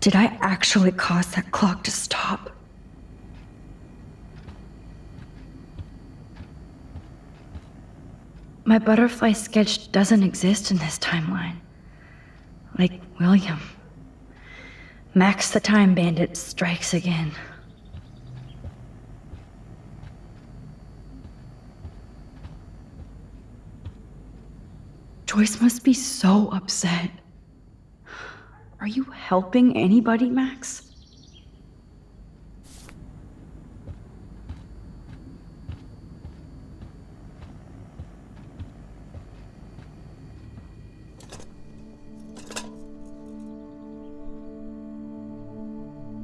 Did I actually cause that clock to stop? My butterfly sketch doesn't exist in this timeline. Like William. Max the Time Bandit strikes again. Joyce must be so upset. Are you helping anybody, Max?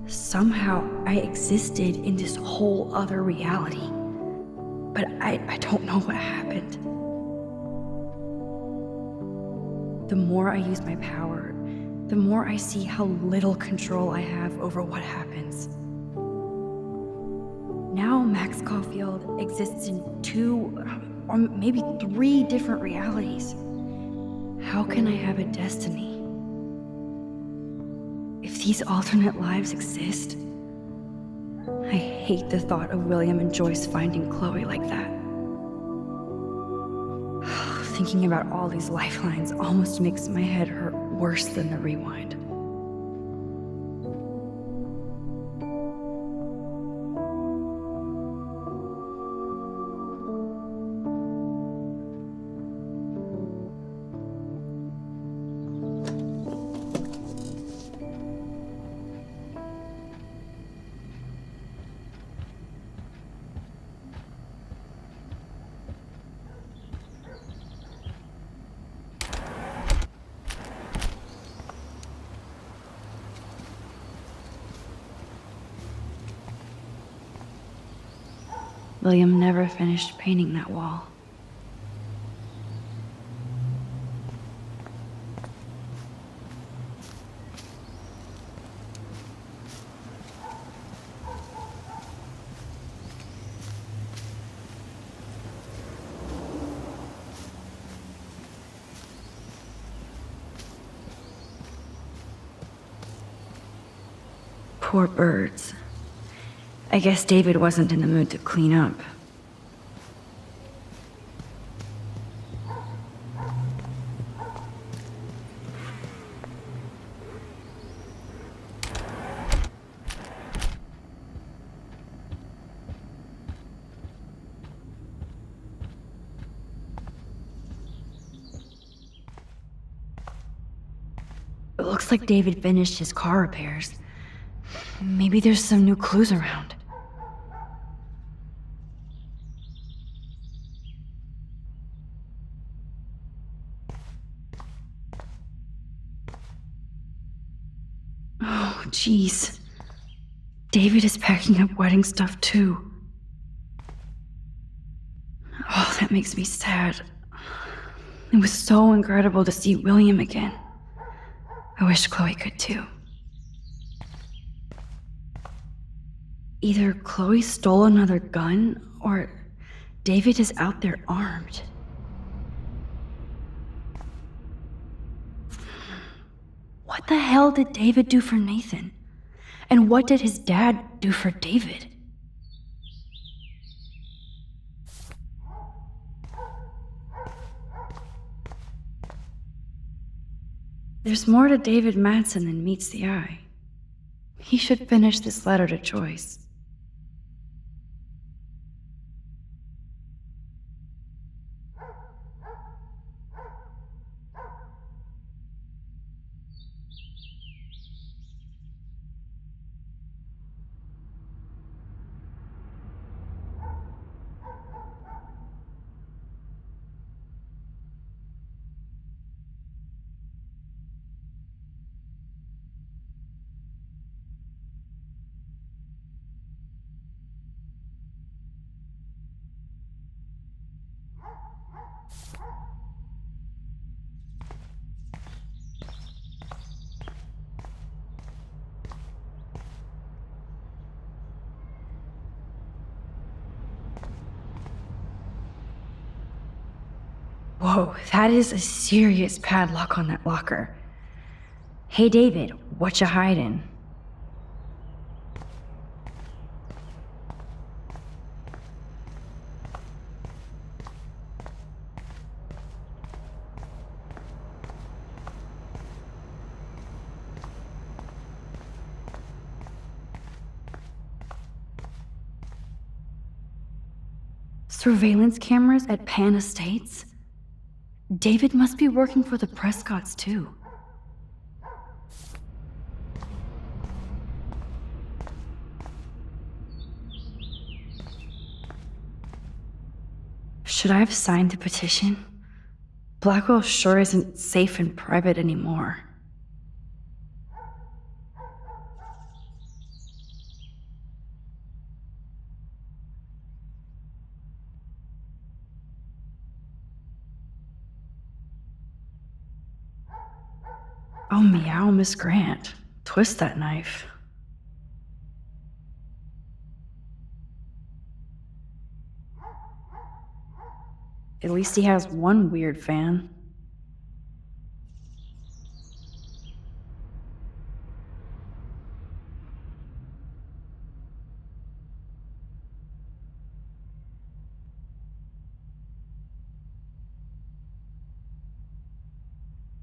Somehow I existed in this whole other reality. But I don't know what happened. The more I use my power, the more I see how little control I have over what happens. Now Max Caulfield exists in 2, or maybe 3 different realities. How can I have a destiny? If these alternate lives exist, I hate the thought of William and Joyce finding Chloe like that. Thinking about all these lifelines almost makes my head hurt worse than the rewind. William never finished painting that wall. Poor birds. I guess David wasn't in the mood to clean up. It looks like David finished his car repairs. Maybe there's some new clues around. Oh, jeez. David is packing up wedding stuff too. Oh, that makes me sad. It was so incredible to see William again. I wish Chloe could too. Either Chloe stole another gun, or David is out there armed. What the hell did David do for Nathan? And what did his dad do for David? There's more to David Madsen than meets the eye. He should finish this letter to Joyce. Whoa, that is a serious padlock on that locker. Hey David, what you hiding? Surveillance cameras at Pan Estates? David must be working for the Prescotts too. Should I have signed the petition? Blackwell sure isn't safe and private anymore. Oh, meow, Miss Grant. Twist that knife. At least he has one weird fan.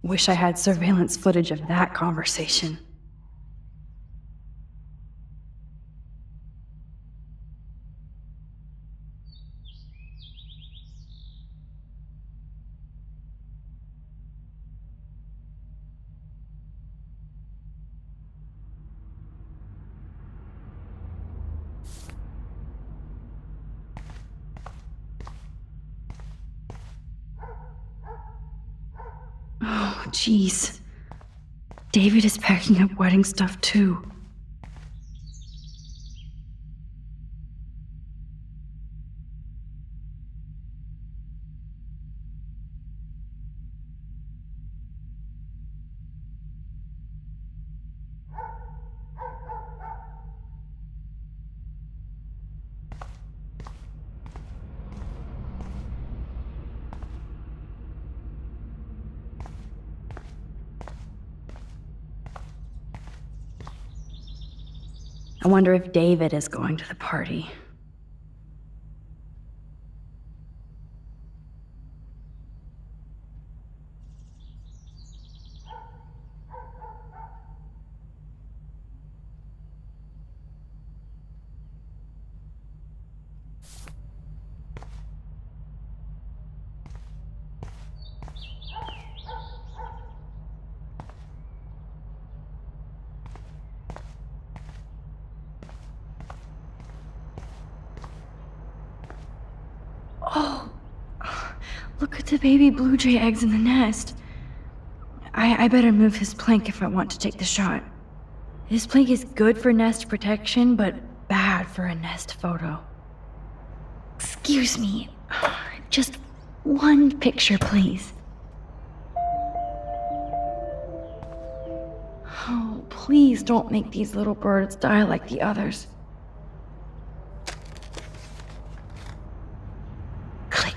Wish I had surveillance footage of that conversation. Oh, jeez. David is packing up wedding stuff too. I wonder if David is going to the party. Oh, look at the baby blue jay eggs in the nest. I better move his plank if I want to take the shot. His plank is good for nest protection, but bad for a nest photo. Excuse me, just one picture, please. Oh, please don't make these little birds die like the others. Click.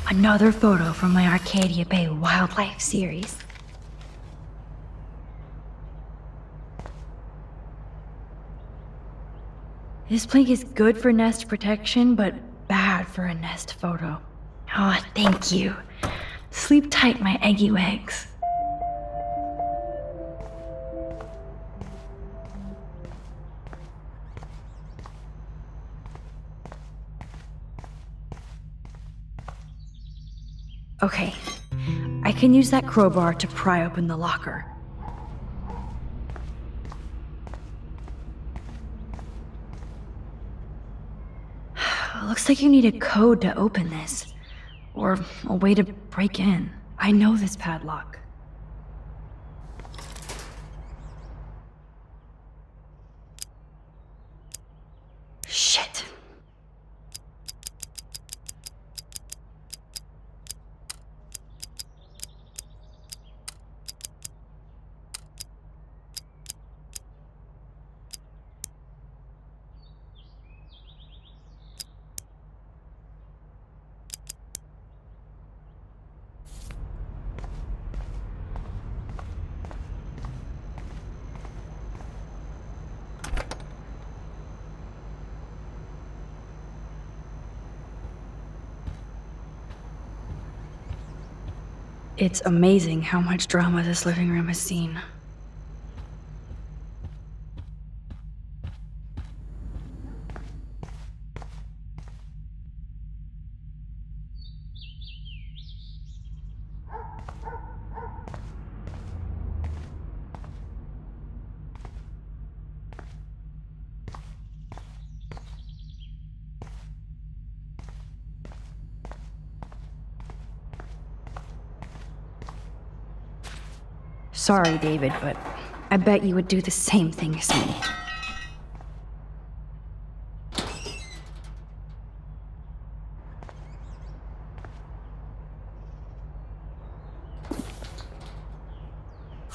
Another photo from my Arcadia Bay wildlife series. This plank is good for nest protection, but bad for a nest photo. Oh, thank you. Sleep tight, my eggy legs. Okay, I can use that crowbar to pry open the locker. Looks like you need a code to open this, or a way to break in. I know this padlock. Shit. It's amazing how much drama this living room has seen. Sorry, David, but I bet you would do the same thing as me.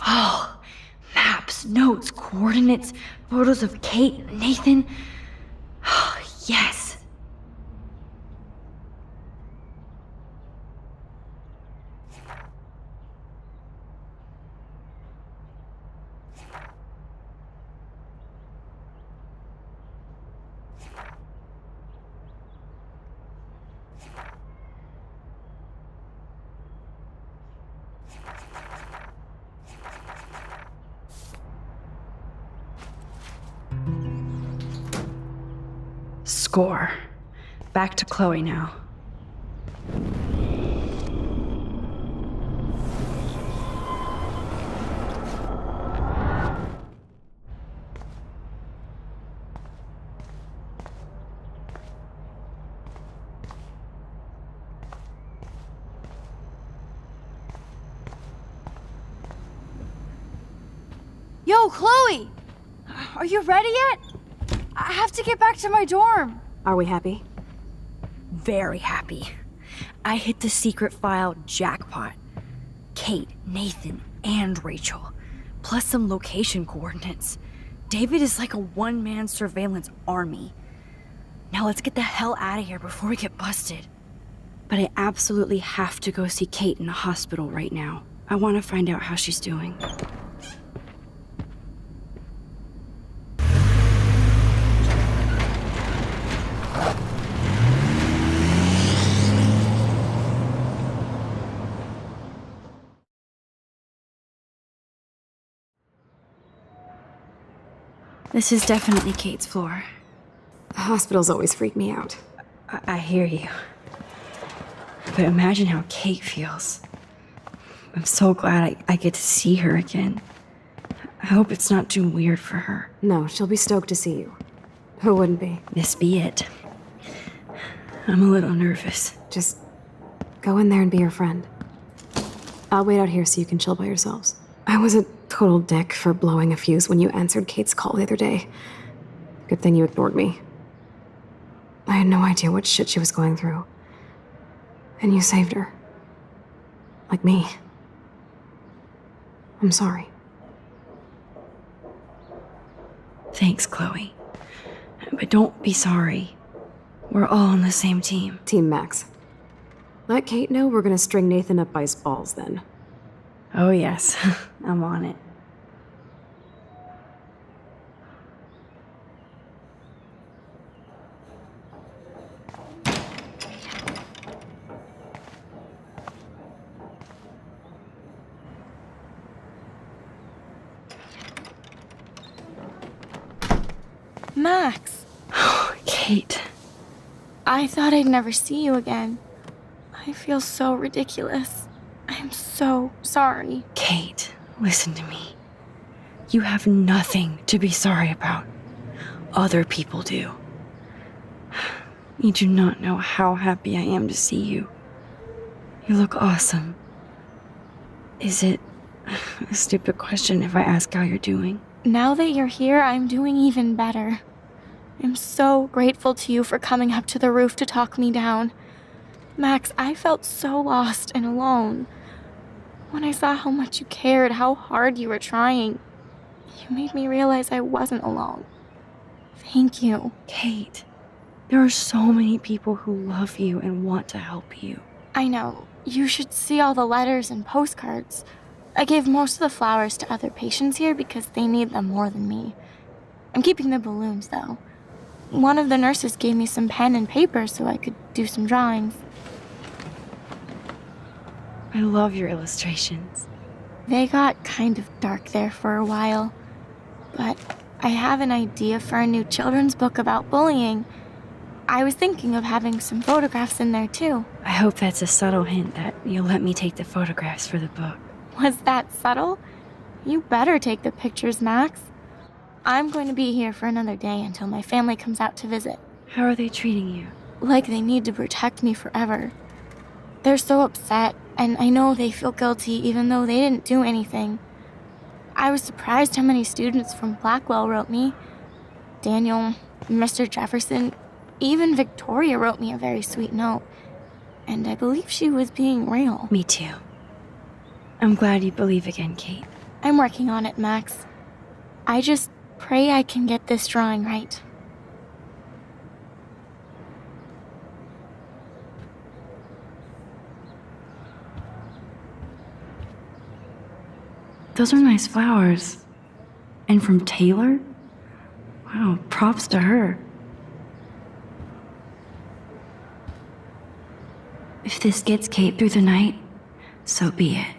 Oh, maps, notes, coordinates, photos of Kate and Nathan. Oh, yes. Score. Back to Chloe now. Yo, Chloe! Are you ready yet? I have to get back to my dorm. Are we happy? Very happy. I hit the secret file jackpot. Kate, Nathan, and Rachel. Plus some location coordinates. David is like a one-man surveillance army. Now let's get the hell out of here before we get busted. But I absolutely have to go see Kate in the hospital right now. I want to find out how she's doing. This is definitely Kate's floor. Hospitals always freak me out. I hear you. But imagine how Kate feels. I'm so glad I get to see her again. I hope it's not too weird for her. No, she'll be stoked to see you. Who wouldn't be? This be it. I'm a little nervous. Just go in there and be your friend. I'll wait out here so you can chill by yourselves. I was a total dick for blowing a fuse when you answered Kate's call the other day. Good thing you ignored me. I had no idea what shit she was going through. And you saved her. Like me. I'm sorry. Thanks, Chloe. But don't be sorry. We're all on the same team. Team Max. Let Kate know we're gonna string Nathan up by his balls then. Oh yes, I'm on it. Max! Oh, Kate. I thought I'd never see you again. I feel so ridiculous. I'm so sorry. Kate, listen to me. You have nothing to be sorry about. Other people do. You do not know how happy I am to see you. You look awesome. Is it a stupid question if I ask how you're doing? Now that you're here, I'm doing even better. I'm so grateful to you for coming up to the roof to talk me down. Max, I felt so lost and alone. When I saw how much you cared, how hard you were trying, you made me realize I wasn't alone. Thank you. Kate, there are so many people who love you and want to help you. I know. You should see all the letters and postcards. I gave most of the flowers to other patients here because they need them more than me. I'm keeping the balloons, though. One of the nurses gave me some pen and paper so I could do some drawings. I love your illustrations. They got kind of dark there for a while, but I have an idea for a new children's book about bullying. I was thinking of having some photographs in there too. I hope that's a subtle hint that you'll let me take the photographs for the book. Was that subtle? You better take the pictures, Max. I'm going to be here for another day until my family comes out to visit. How are they treating you? Like they need to protect me forever. They're so upset, and I know they feel guilty even though they didn't do anything. I was surprised how many students from Blackwell wrote me. Daniel, Mr. Jefferson, even Victoria wrote me a very sweet note. And I believe she was being real. Me too. I'm glad you believe again, Kate. I'm working on it, Max. I just pray I can get this drawing right. Those are nice flowers. And from Taylor? Wow, props to her. If this gets Kate through the night, so be it.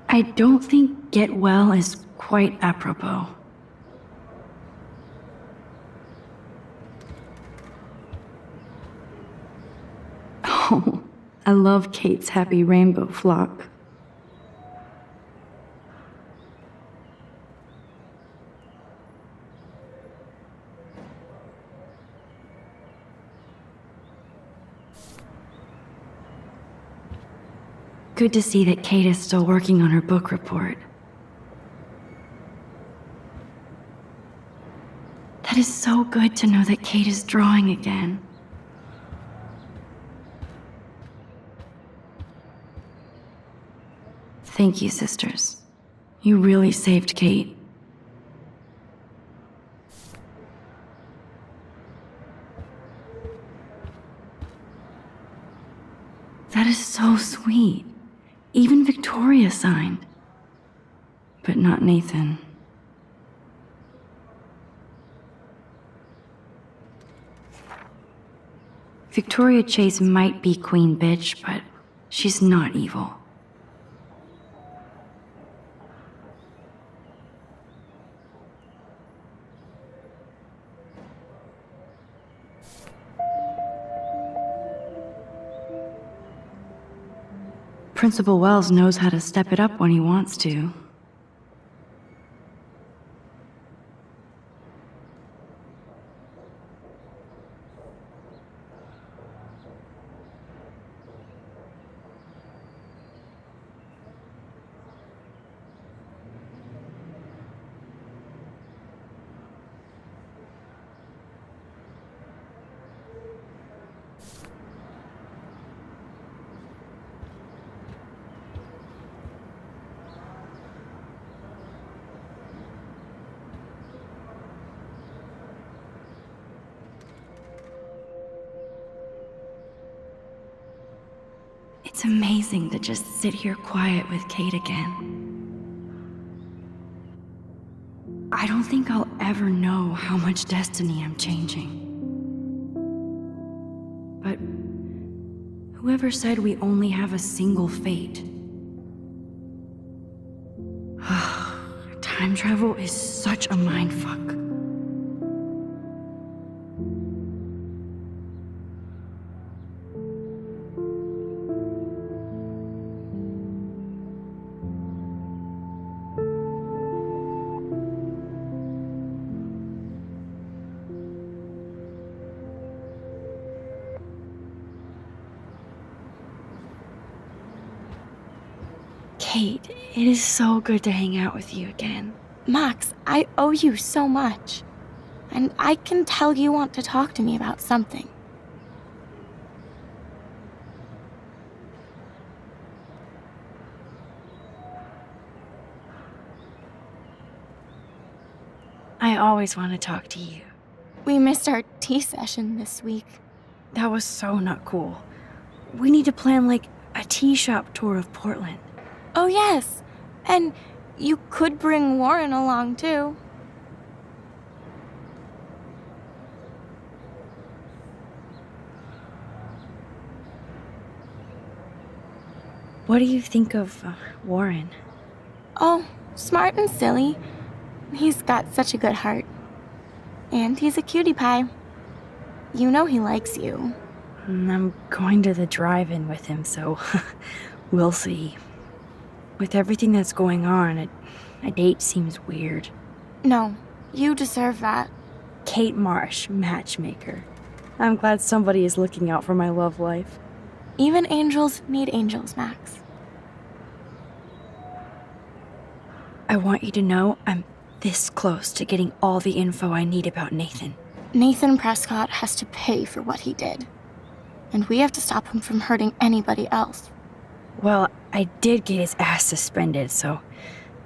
I don't think get well is quite apropos. Oh, I love Kate's happy rainbow flock. Good to see that Kate is still working on her book report. That is so good to know that Kate is drawing again. Thank you, sisters. You really saved Kate. That is so sweet. Even Victoria signed. But not Nathan. Victoria Chase might be queen bitch, but she's not evil. Principal Wells knows how to step it up when he wants to. It's amazing to just sit here quiet with Kate again. I don't think I'll ever know how much destiny I'm changing. But whoever said we only have a single fate? Time travel is such a mindfuck. Kate, it is so good to hang out with you again. Max, I owe you so much. And I can tell you want to talk to me about something. I always want to talk to you. We missed our tea session this week. That was so not cool. We need to plan, like, a tea shop tour of Portland. Oh, yes. And you could bring Warren along, too. What do you think of Warren? Oh, smart and silly. He's got such a good heart. And he's a cutie pie. You know he likes you. I'm going to the drive-in with him, so we'll see. With everything that's going on, a date seems weird. No, you deserve that. Kate Marsh, matchmaker. I'm glad somebody is looking out for my love life. Even angels need angels, Max. I want you to know I'm this close to getting all the info I need about Nathan. Nathan Prescott has to pay for what he did. And we have to stop him from hurting anybody else. Well, I did get his ass suspended, so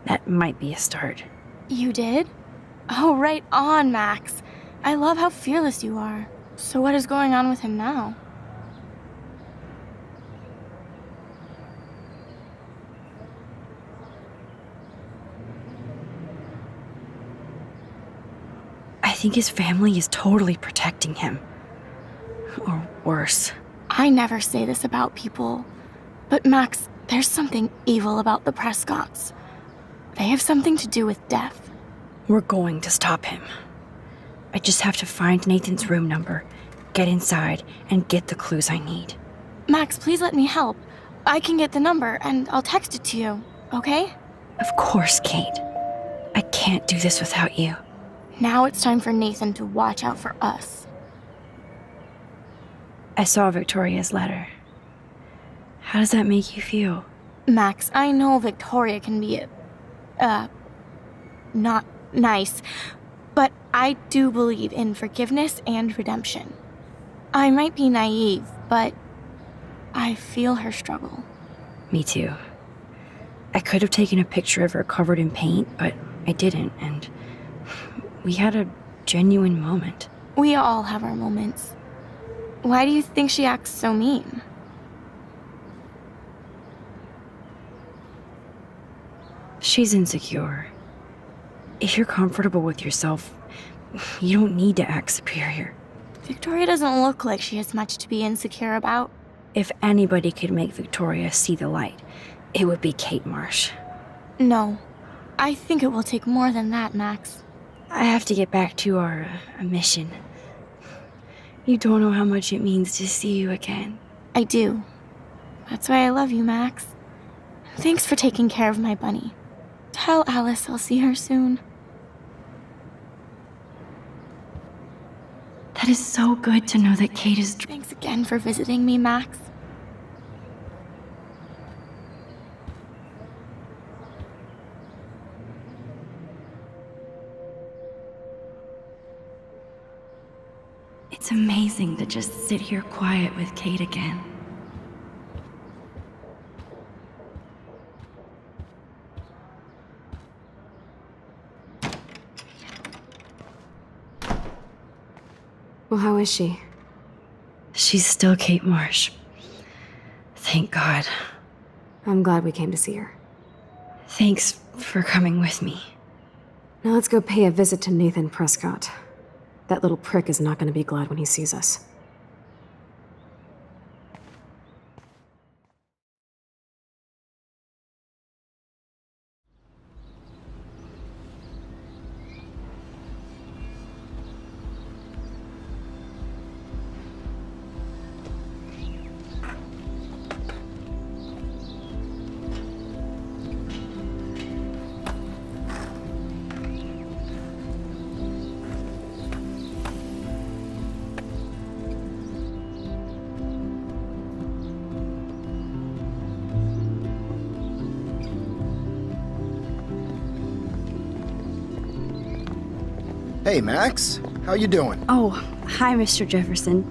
that might be a start. You did? Oh, right on, Max. I love how fearless you are. So what is going on with him now? I think his family is totally protecting him. Or worse. I never say this about people. But Max, there's something evil about the Prescotts. They have something to do with death. We're going to stop him. I just have to find Nathan's room number, get inside, and get the clues I need. Max, please let me help. I can get the number, and I'll text it to you, okay? Of course, Kate. I can't do this without you. Now it's time for Nathan to watch out for us. I saw Victoria's letter. How does that make you feel? Max, I know Victoria can be, not nice, but I do believe in forgiveness and redemption. I might be naive, but I feel her struggle. Me too. I could have taken a picture of her covered in paint, but I didn't, and we had a genuine moment. We all have our moments. Why do you think she acts so mean? She's insecure. If you're comfortable with yourself, you don't need to act superior. Victoria doesn't look like she has much to be insecure about. If anybody could make Victoria see the light, it would be Kate Marsh. No. I think it will take more than that, Max. I have to get back to our mission. You don't know how much it means to see you again. I do. That's why I love you, Max. Thanks for taking care of my bunny. Tell Alice I'll see her soon. That is so good to know that Kate is... Thanks again for visiting me, Max. It's amazing to just sit here quiet with Kate again. Well, how is she? She's still Kate Marsh. Thank God. I'm glad we came to see her. Thanks for coming with me. Now let's go pay a visit to Nathan Prescott. That little prick is not going to be glad when he sees us. Hey, Max. How you doing? Oh, hi, Mr. Jefferson.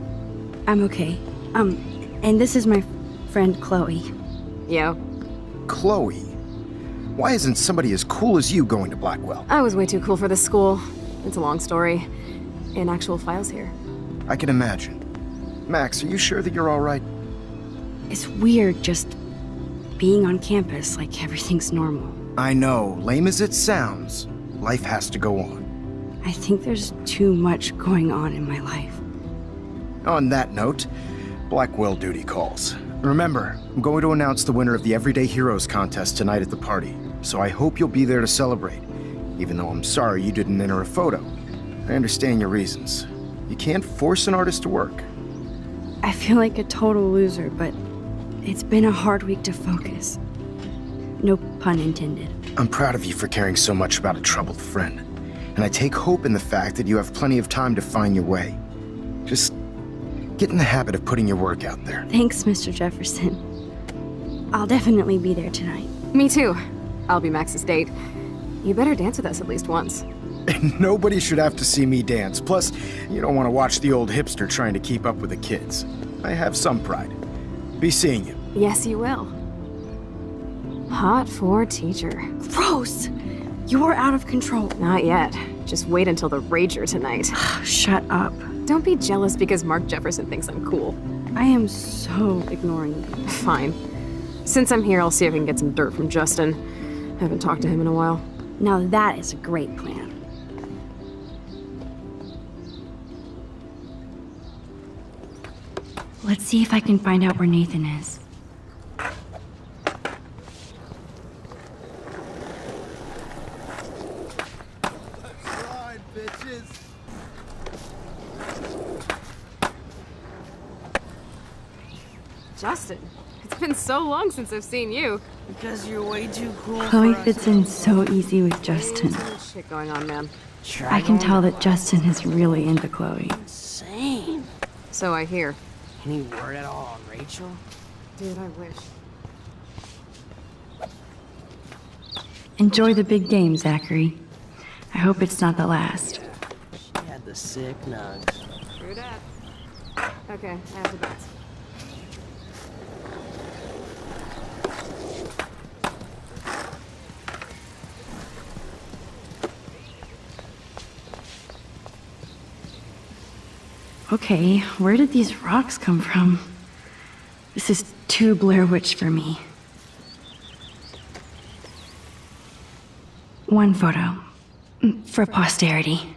I'm okay. And this is my friend Chloe. Yo. Chloe. Why isn't somebody as cool as you going to Blackwell? I was way too cool for this school. It's a long story. In actual files here. I can imagine. Max, are you sure that you're all right? It's weird just being on campus like everything's normal. I know, lame as it sounds, life has to go on. I think there's too much going on in my life. On that note, Blackwell duty calls. Remember, I'm going to announce the winner of the Everyday Heroes contest tonight at the party, so I hope you'll be there to celebrate, even though I'm sorry you didn't enter a photo. I understand your reasons. You can't force an artist to work. I feel like a total loser, but it's been a hard week to focus. No pun intended. I'm proud of you for caring so much about a troubled friend, and I take hope in the fact that you have plenty of time to find your way. Just get in the habit of putting your work out there. Thanks, Mr. Jefferson. I'll definitely be there tonight. Me too. I'll be Max's date. You better dance with us at least once. Nobody should have to see me dance. Plus, you don't want to watch the old hipster trying to keep up with the kids. I have some pride. Be seeing you. Yes, you will. Hot for teacher. Gross! You are out of control. Not yet. Just wait until the rager tonight. Shut up. Don't be jealous because Mark Jefferson thinks I'm cool. I am so ignoring you. Fine. Since I'm here, I'll see if I can get some dirt from Justin. Haven't talked to him in a while. Now that is a great plan. Let's see if I can find out where Nathan is. Justin, it's been so long since I've seen you. Because you're way too cool Chloe for us. fits in so easy with Justin. So much shit going on, man. I can tell that Justin is really into Chloe. Insane. So I hear. Any word at all on Rachel? Dude, I wish. Enjoy the big game, Zachary. I hope it's not the last. She had the sick nugs. True that. Okay, I have to bounce. Okay, where did these rocks come from? This is too Blair Witch for me. One photo. For posterity.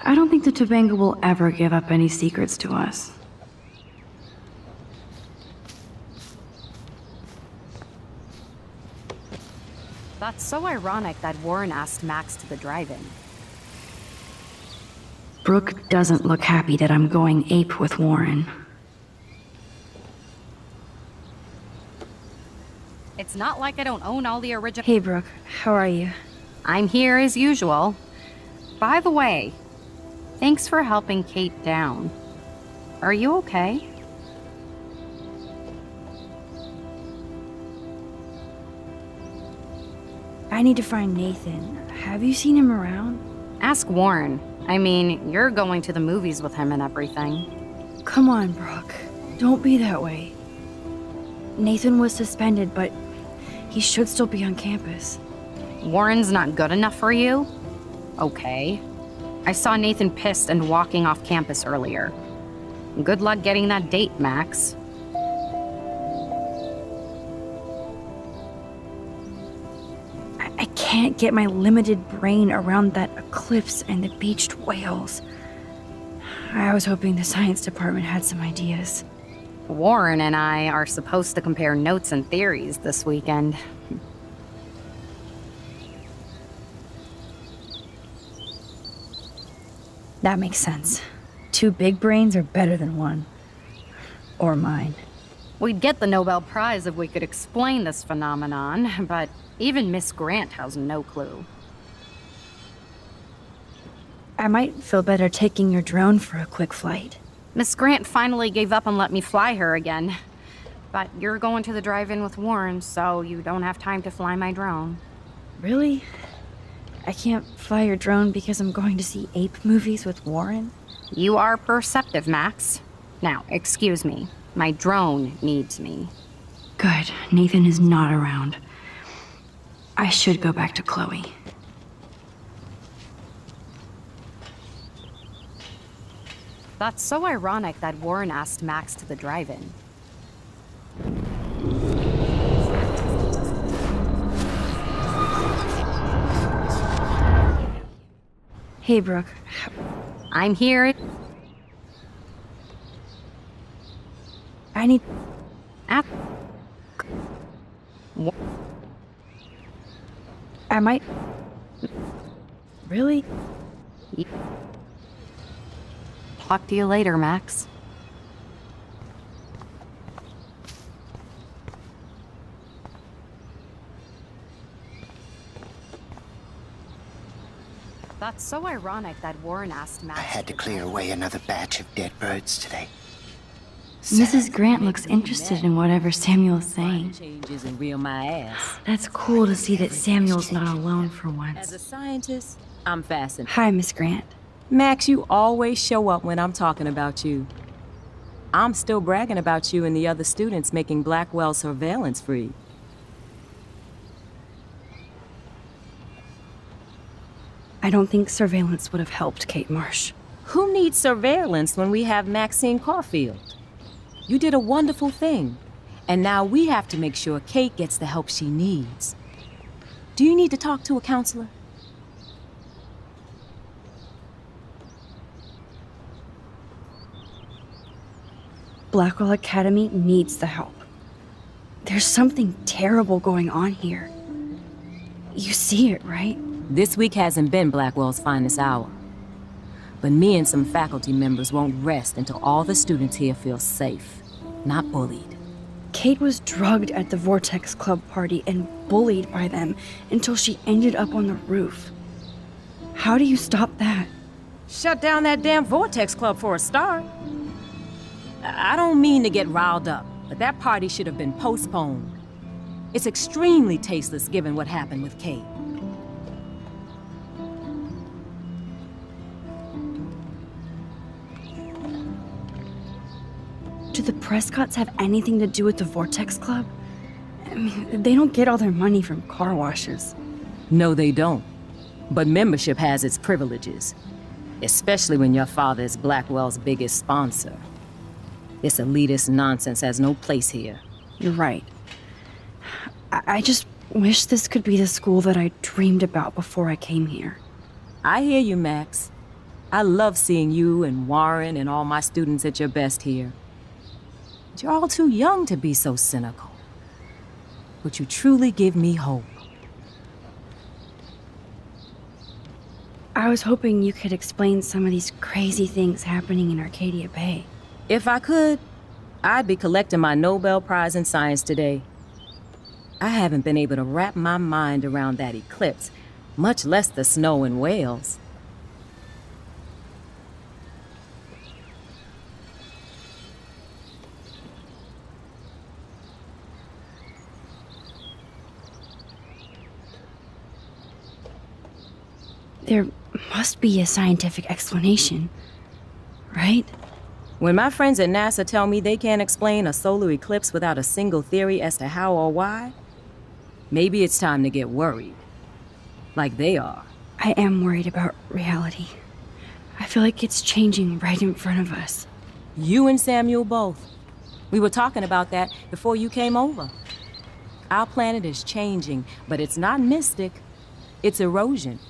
I don't think the Tobanga will ever give up any secrets to us. That's so ironic that Warren asked Max to the drive-in. Brooke doesn't look happy that I'm going ape with Warren. It's not like I don't own all the original. Hey, Brooke. How are you? I'm here as usual. By the way, thanks for helping Kate down. Are you okay? I need to find Nathan. Have you seen him around? Ask Warren. I mean, you're going to the movies with him and everything. Come on, Brooke. Don't be that way. Nathan was suspended, but he should still be on campus. Warren's not good enough for you? Okay. I saw Nathan pissed and walking off campus earlier. Good luck getting that date, Max. I can't get my limited brain around that eclipse and the beached whales. I was hoping the science department had some ideas. Warren and I are supposed to compare notes and theories this weekend. That makes sense. Two big brains are better than one. Or mine. We'd get the Nobel Prize if we could explain this phenomenon, but even Miss Grant has no clue. I might feel better taking your drone for a quick flight. Miss Grant finally gave up and let me fly her again. But you're going to the drive-in with Warren, so you don't have time to fly my drone. Really? I can't fly your drone because I'm going to see ape movies with Warren? You are perceptive, Max. Now, excuse me. My drone needs me. Good. Nathan is not around. I should go back to Chloe. That's so ironic that Warren asked Max to the drive-in. Hey, Brooke. I'm here. I need... At I might... Really? Talk to you later, Max. That's so ironic that Warren asked Max. I had to clear away another batch of dead birds today. Mrs. Grant looks interested in whatever Samuel's saying. Changes and reel my ass. That's cool to see that Samuel's not alone for As once. a scientist, I'm fascinated. Hi, Miss Grant. Max, you always show up when I'm talking about you. I'm still bragging about you and the other students making Blackwell surveillance free. I don't think surveillance would have helped Kate Marsh. Who needs surveillance when we have Maxine Caulfield? You did a wonderful thing, and now we have to make sure Kate gets the help she needs. Do you need to talk to a counselor? Blackwell Academy needs the help. There's something terrible going on here. You see it, right? This week hasn't been Blackwell's finest hour. But me and some faculty members won't rest until all the students here feel safe, not bullied. Kate was drugged at the Vortex Club party and bullied by them until she ended up on the roof. How do you stop that? Shut down that damn Vortex Club for a start. I don't mean to get riled up, but that party should have been postponed. It's extremely tasteless given what happened with Kate. Do the Prescotts have anything to do with the Vortex Club? I mean, they don't get all their money from car washes. No, they don't. But membership has its privileges, especially when your father is Blackwell's biggest sponsor. This elitist nonsense has no place here. You're right. I just wish this could be the school that I dreamed about before I came here. I hear you, Max. I love seeing you and Warren and all my students at your best here. But you're all too young to be so cynical. But you truly give me hope. I was hoping you could explain some of these crazy things happening in Arcadia Bay. If I could, I'd be collecting my Nobel Prize in Science today. I haven't been able to wrap my mind around that eclipse, much less the snow in Wales. There must be a scientific explanation, right? When my friends at NASA tell me they can't explain a solar eclipse without a single theory as to how or why, maybe it's time to get worried. Like they are. I am worried about reality. I feel like it's changing right in front of us. You and Samuel both. We were talking about that before you came over. Our planet is changing, but it's not mystic. It's erosion.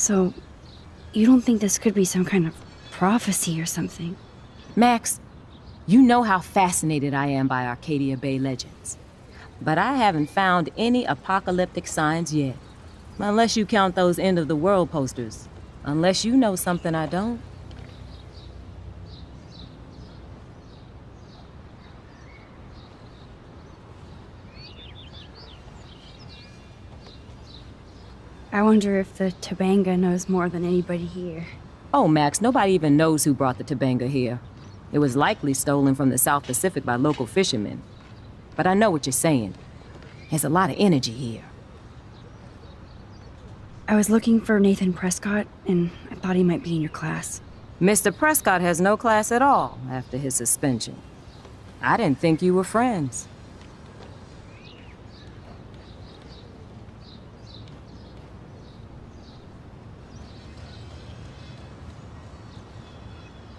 So, you don't think this could be some kind of prophecy or something? Max, you know how fascinated I am by Arcadia Bay legends. But I haven't found any apocalyptic signs yet. Unless you count those end of the world posters. Unless you know something I don't. I wonder if the Tobanga knows more than anybody here. Oh, Max, nobody even knows who brought the Tobanga here. It was likely stolen from the South Pacific by local fishermen. But I know what you're saying. There's a lot of energy here. I was looking for Nathan Prescott, and I thought he might be in your class. Mr. Prescott has no class at all after his suspension. I didn't think you were friends.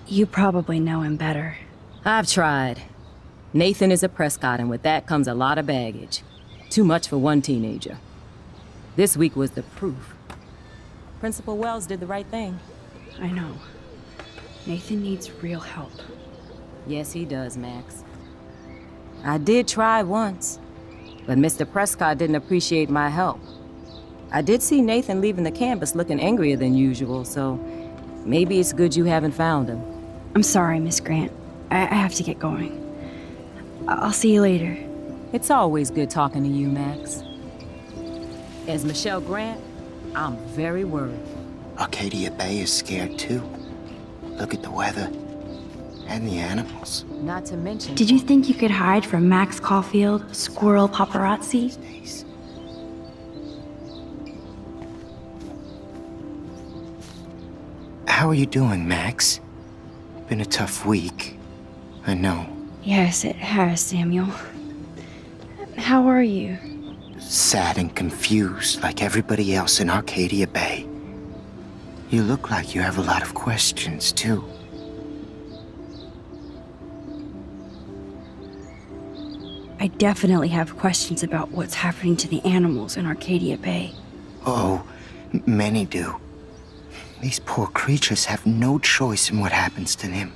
You probably know him better. I've tried. Nathan is a Prescott, and with that comes a lot of baggage. Too much for one teenager. This week was the proof. Principal Wells did the right thing. I know. Nathan needs real help. Yes, he does, Max. I did try once, but Mr. Prescott didn't appreciate my help. I did see Nathan leaving the campus looking angrier than usual, so maybe it's good you haven't found him. I'm sorry, Miss Grant. I have to get going. I'll see you later. It's always good talking to you, Max. As Michelle Grant, I'm very worried. Arcadia Bay is scared too. Look at the weather. And the animals. Not to mention... Did you think you could hide from Max Caulfield, squirrel paparazzi? Days. How are you doing, Max? Been a tough week. I know. Yes, it has, Samuel. How are you? Sad and confused like everybody else in Arcadia Bay. You look like you have a lot of questions, too. I definitely have questions about what's happening to the animals in Arcadia Bay. Oh, many do. These poor creatures have no choice in what happens to them.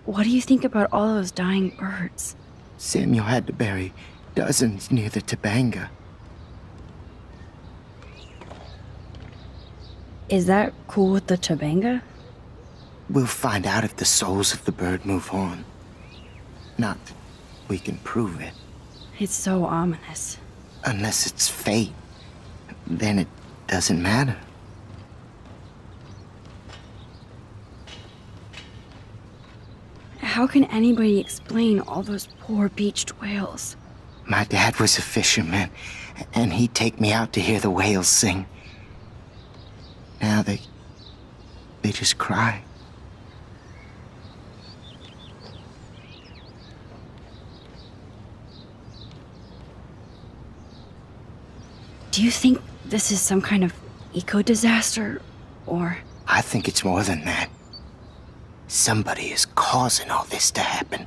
What do you think about all those dying birds? Samuel had to bury dozens near the Tobanga. Is that cool with the Tobanga? We'll find out if the souls of the bird move on. Not that we can prove it. It's so ominous. Unless it's fate, then it doesn't matter. How can anybody explain all those poor beached whales? My dad was a fisherman, and he'd take me out to hear the whales sing. Now they just cry. Do you think this is some kind of eco-disaster, or... I think it's more than that. Somebody is causing all this to happen.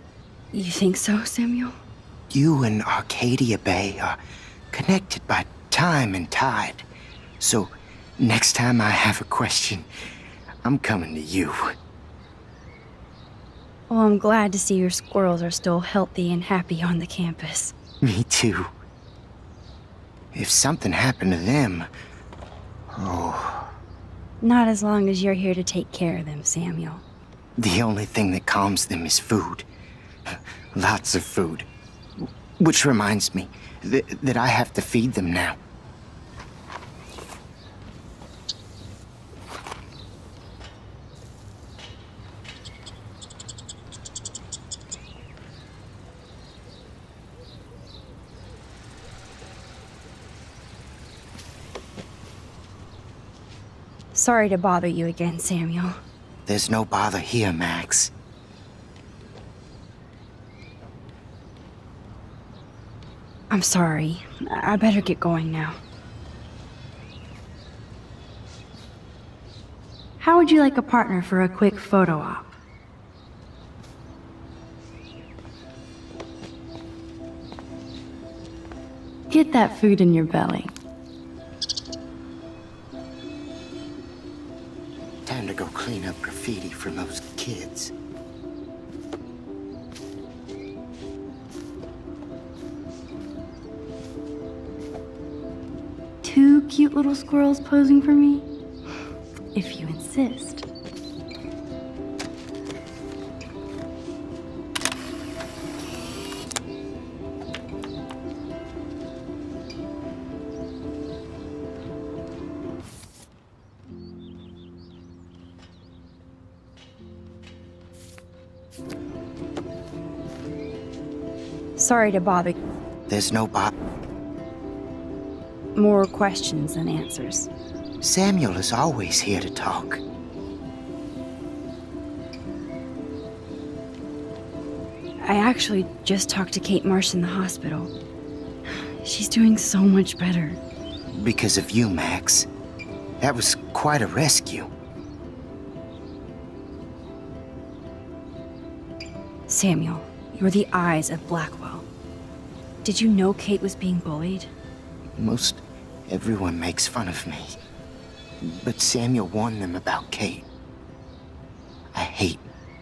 You think so, Samuel? You and Arcadia Bay are connected by time and tide. So, next time I have a question, I'm coming to you. Well, I'm glad to see your squirrels are still healthy and happy on the campus. Me too. If something happened to them... Oh, Not as long as you're here to take care of them, Samuel. the only thing that calms them is food. Lots of food. Which reminds me that I have to feed them now. Sorry to bother you again, Samuel. There's no bother here, Max. I'm sorry. I better get going now. How would you like a partner for a quick photo op? Get that food in your belly. Time to go clean up graffiti from those kids. cute little squirrels posing for me? If you insist. Sorry to bother. There's no Bob. More questions than answers. Samuel is always here to talk. I actually just talked to Kate Marsh in the hospital. She's doing so much better. Because of you, Max. That was quite a rescue. Samuel, you're the eyes of Blackwell. Did you know Kate was being bullied? Most everyone makes fun of me. But Samuel warned them about Kate. I hate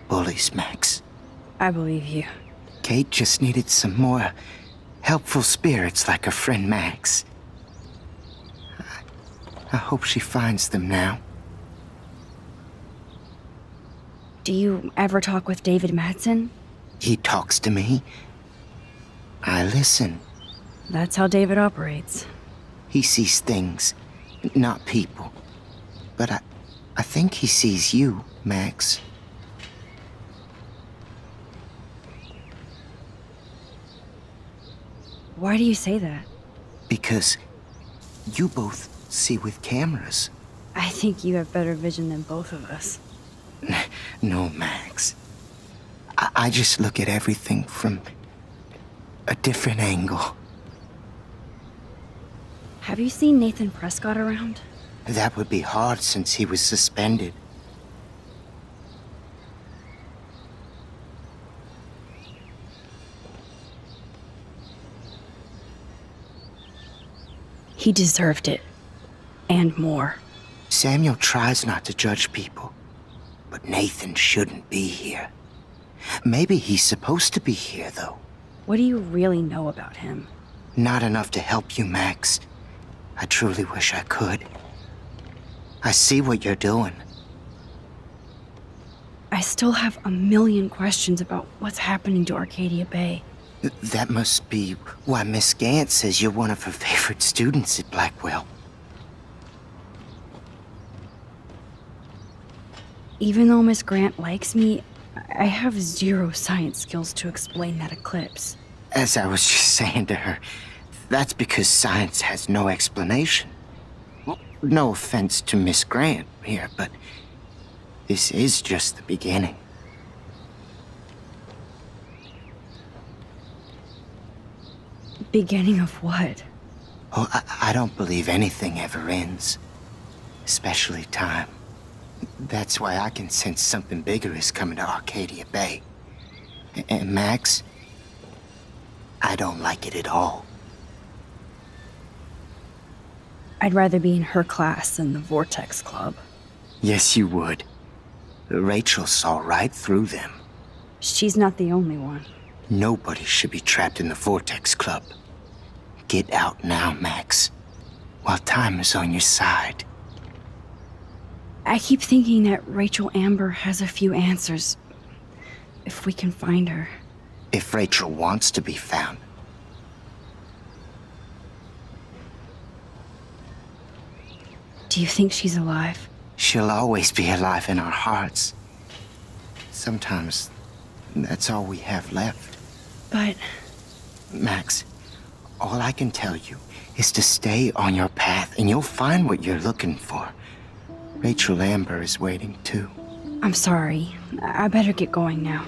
bullies, Max. I believe you. Kate just needed some more helpful spirits like her friend Max. I hope she finds them now. Do you ever talk with David Madsen? He talks to me. I listen. That's how David operates. He sees things, not people. But I think he sees you, Max. Why do you say that? Because you both see with cameras. I think you have better vision than both of us. No, Max. I just look at everything from a different angle. Have you seen Nathan Prescott around? That would be hard since he was suspended. He deserved it. And more. Samuel tries not to judge people, but Nathan shouldn't be here. Maybe he's supposed to be here, though. What do you really know about him? Not enough to help you, Max. I truly wish I could. I see what you're doing. I still have a million questions about what's happening to Arcadia Bay. That must be why Miss Gant says you're one of her favorite students at Blackwell. Even though Miss Grant likes me, I have zero science skills to explain that eclipse. As I was just saying to her, that's because science has no explanation. Well, no offense to Miss Grant here, but this is just the beginning. Beginning of what? Oh, I don't believe anything ever ends. Especially time. That's why I can sense something bigger is coming to Arcadia Bay. And Max, I don't like it at all. I'd rather be in her class than the Vortex Club. Yes, you would. Rachel saw right through them. She's not the only one. Nobody should be trapped in the Vortex Club. Get out now, Max, while time is on your side. I keep thinking that Rachel Amber has a few answers. If we can find her. If Rachel wants to be found. Do you think she's alive? She'll always be alive in our hearts. Sometimes that's all we have left. But Max, all I can tell you is to stay on your path and you'll find what you're looking for. Rachel Amber is waiting too. I'm sorry. I better get going now.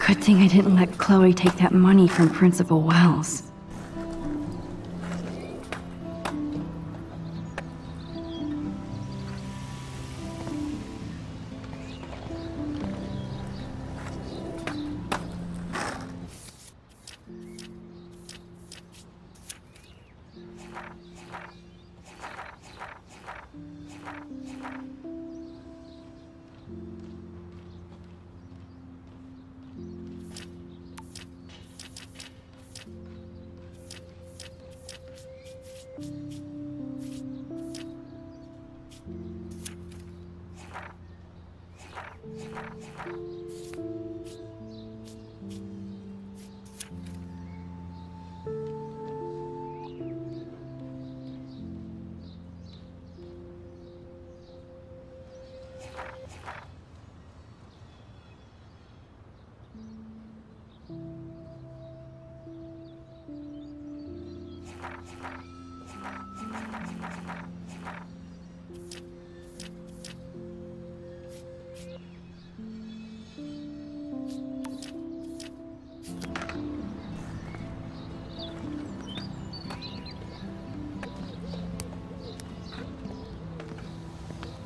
Good thing I didn't let Chloe take that money from Principal Wells.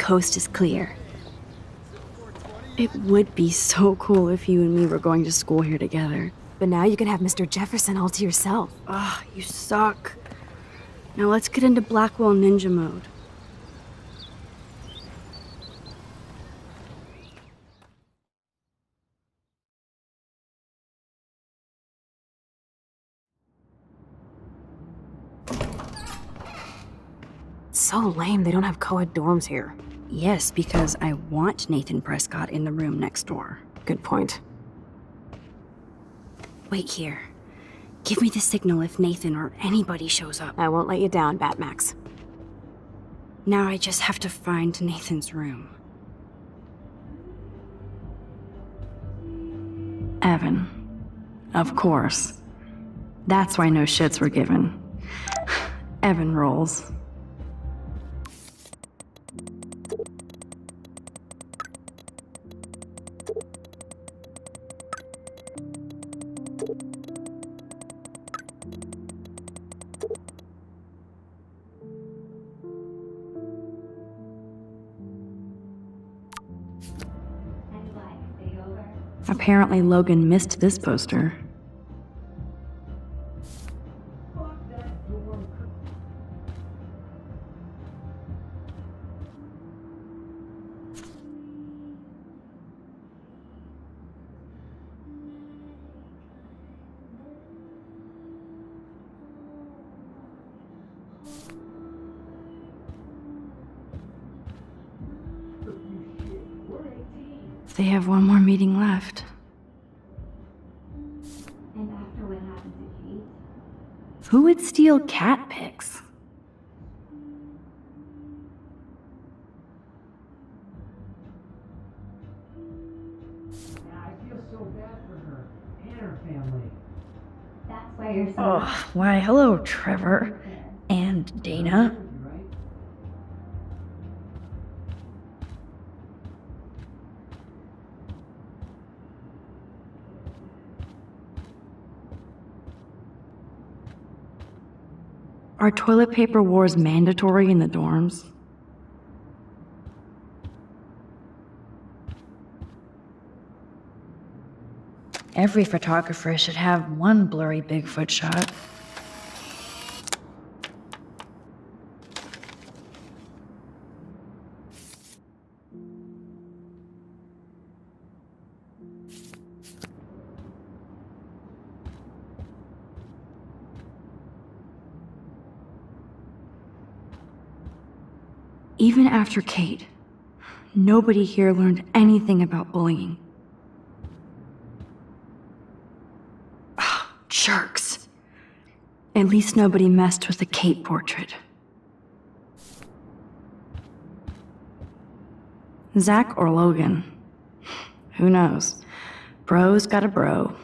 coast is clear. It would be so cool if you and me were going to school here together. But now you can have Mr. Jefferson all to yourself. Ah, you suck. Now let's get into Blackwell Ninja mode. It's so lame they don't have co-ed dorms here. Yes, because I want Nathan Prescott in the room next door. Good point. Wait here. Give me the signal if Nathan or anybody shows up. I won't let you down, Batmax. Now I just have to find Nathan's room. Evan. Of course. That's why no shits were given. Evan rolls. Apparently Logan missed this poster. They have one more meeting left. And after what happened to Kate? Who would steal cat pics? I feel so bad for her and her family. That's why you're so... Oh, why, hello, Trevor. And Dana. Right? Are toilet paper wars mandatory in the dorms? Every photographer should have one blurry Bigfoot shot. Even after Kate, nobody here learned anything about bullying. Jerks. At least nobody messed with the Kate portrait. Zach or Logan? Who knows? Bro's got a bro.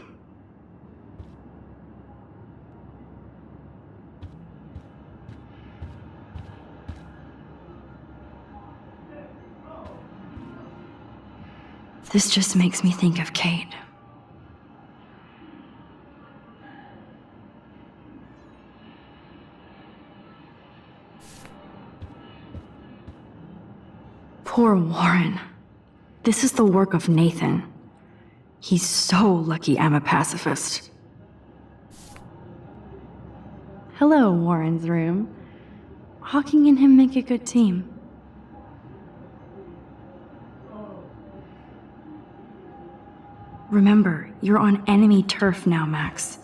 This just makes me think of Kate. Poor Warren. This is the work of Nathan. He's so lucky I'm a pacifist. Hello, Warren's room. Hawking and him make a good team. Remember, you're on enemy turf now, Max.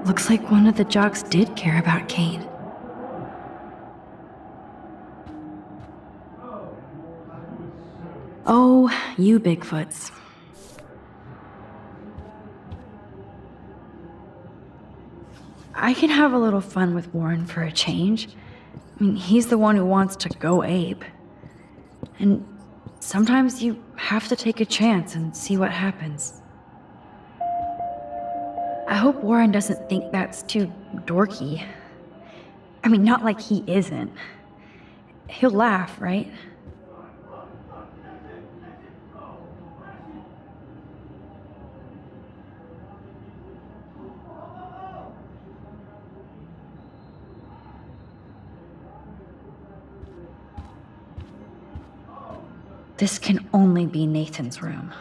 Looks like one of the jocks did care about Kate. Oh, you Bigfoots. I can have a little fun with Warren for a change. I mean, he's the one who wants to go ape. And sometimes you have to take a chance and see what happens. I hope Warren doesn't think that's too dorky. I mean, not like he isn't. He'll laugh, right? This can only be Nathan's room.